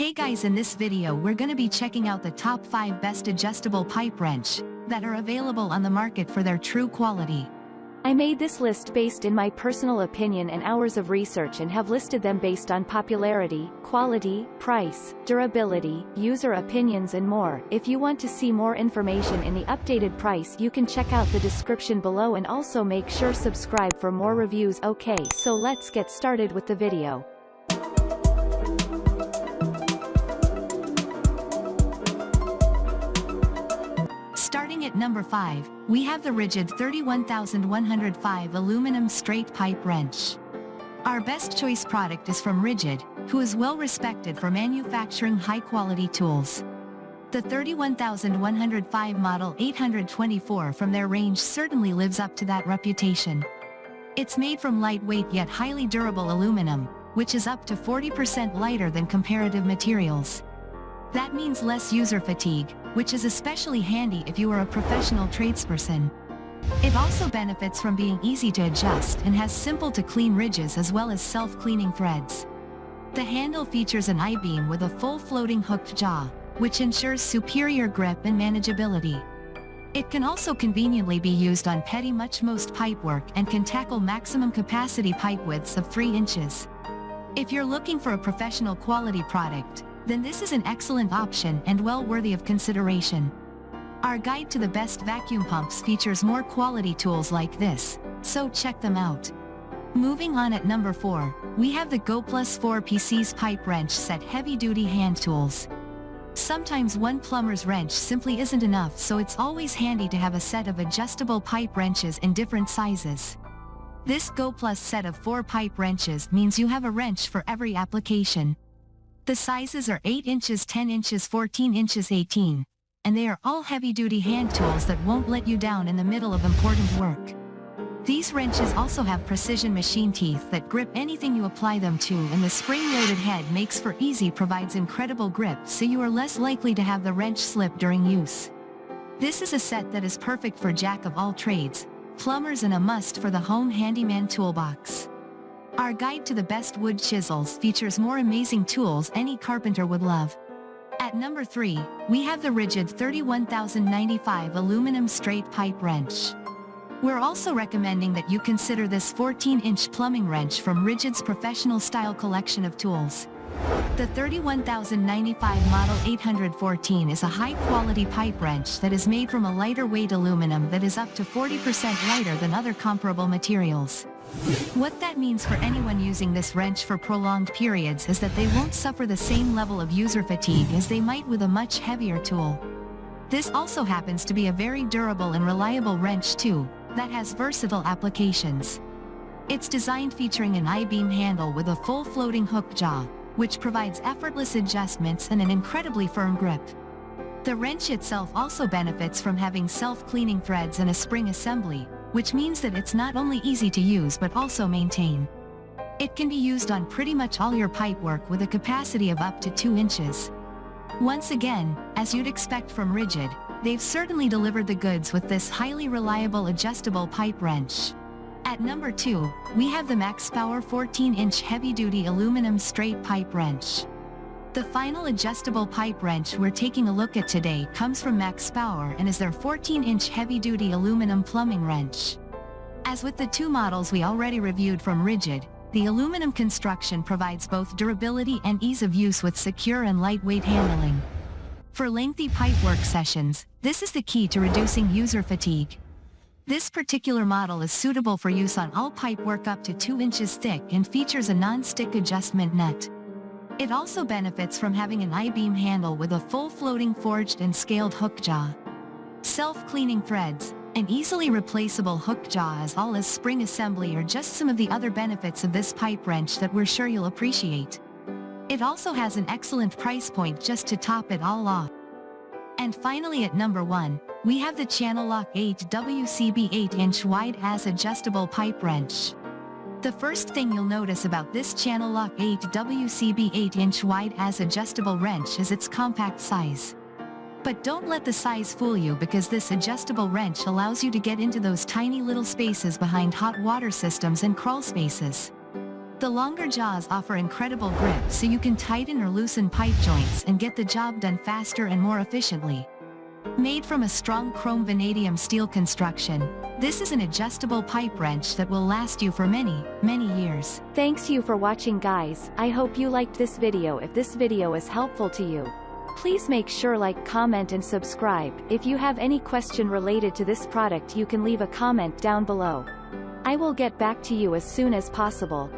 Hey guys, in this video we're gonna be checking out the top 5 best adjustable pipe wrench that are available on the market for their true quality. I made this list based in my personal opinion and hours of research and have listed them based on popularity, quality, price, durability, user opinions and more. If you want to see more information in the updated price, you can check out the description below and also make sure subscribe for more reviews. Okay, so let's get started with the video. Starting at number 5, we have the Ridgid 31105 aluminum straight pipe wrench. Our best choice product is from Ridgid, who is well respected for manufacturing high-quality tools. The 31105 model 824 from their range certainly lives up to that reputation. It's made from lightweight yet highly durable aluminum, which is up to 40% lighter than comparative materials. That means less user fatigue, which is especially handy if you are a professional tradesperson. It also benefits from being easy to adjust and has simple to clean ridges as well as self-cleaning threads. The handle features an I-beam with a full floating hooked jaw, which ensures superior grip and manageability. It can also conveniently be used on most pipework and can tackle maximum capacity pipe widths of 3 inches. If you're looking for a professional quality product, then this is an excellent option and well worthy of consideration. Our guide to the best vacuum pumps features more quality tools like this, so check them out. Moving on at number 4, we have the Goplus 4 PC's pipe wrench set heavy-duty hand tools. Sometimes one plumber's wrench simply isn't enough, so it's always handy to have a set of adjustable pipe wrenches in different sizes. This Goplus set of 4 pipe wrenches means you have a wrench for every application. The sizes are 8 inches, 10 inches, 14 inches, 18, and they are all heavy-duty hand tools that won't let you down in the middle of important work. These wrenches also have precision machine teeth that grip anything you apply them to, and the spring-loaded head makes for easy provides incredible grip, so you are less likely to have the wrench slip during use. This is a set that is perfect for jack of all trades, plumbers, and a must for the home handyman toolbox. Our guide to the best wood chisels features more amazing tools any carpenter would love. At number 3, we have the Ridgid 31095 aluminum straight pipe wrench. We're also recommending that you consider this 14-inch plumbing wrench from Ridgid's professional style collection of tools. The 31095 model 814 is a high-quality pipe wrench that is made from a lighter weight aluminum that is up to 40% lighter than other comparable materials. What that means for anyone using this wrench for prolonged periods is that they won't suffer the same level of user fatigue as they might with a much heavier tool. This also happens to be a very durable and reliable wrench too, that has versatile applications. It's designed featuring an I-beam handle with a full floating hook jaw, which provides effortless adjustments and an incredibly firm grip. The wrench itself also benefits from having self-cleaning threads and a spring assembly, which means that it's not only easy to use but also maintain. It can be used on pretty much all your pipework with a capacity of up to 2 inches. Once again, as you'd expect from Ridgid, they've certainly delivered the goods with this highly reliable adjustable pipe wrench. At number 2, we have the MAXPOWER 14-inch heavy-duty aluminum straight pipe wrench. The final adjustable pipe wrench we're taking a look at today comes from MAXPOWER and is their 14-inch heavy-duty aluminum plumbing wrench. As with the 2 models we already reviewed from Ridgid, the aluminum construction provides both durability and ease of use with secure and lightweight handling. For lengthy pipework sessions, this is the key to reducing user fatigue. This particular model is suitable for use on all pipework up to 2 inches thick and features a non-stick adjustment nut. It also benefits from having an I-beam handle with a full floating forged and scaled hook jaw. Self-cleaning threads, an easily replaceable hook jaw as well as spring assembly are just some of the other benefits of this pipe wrench that we're sure you'll appreciate. It also has an excellent price point just to top it all off. And finally at number 1, we have the Channellock 8 WCB 8-inch WideAzz adjustable pipe wrench. The first thing you'll notice about this Channellock 8 WCB 8-inch WideAzz adjustable wrench is its compact size. But don't let the size fool you, because this adjustable wrench allows you to get into those tiny little spaces behind hot water systems and crawl spaces. The longer jaws offer incredible grip so you can tighten or loosen pipe joints and get the job done faster and more efficiently. Made from a strong chrome vanadium steel construction, this is an adjustable pipe wrench that will last you for many, many years. Thanks you for watching guys. I hope you liked this video. If this video is helpful to you, please make sure like, comment and subscribe. If you have any question related to this product you can leave a comment down below. I will get back to you as soon as possible.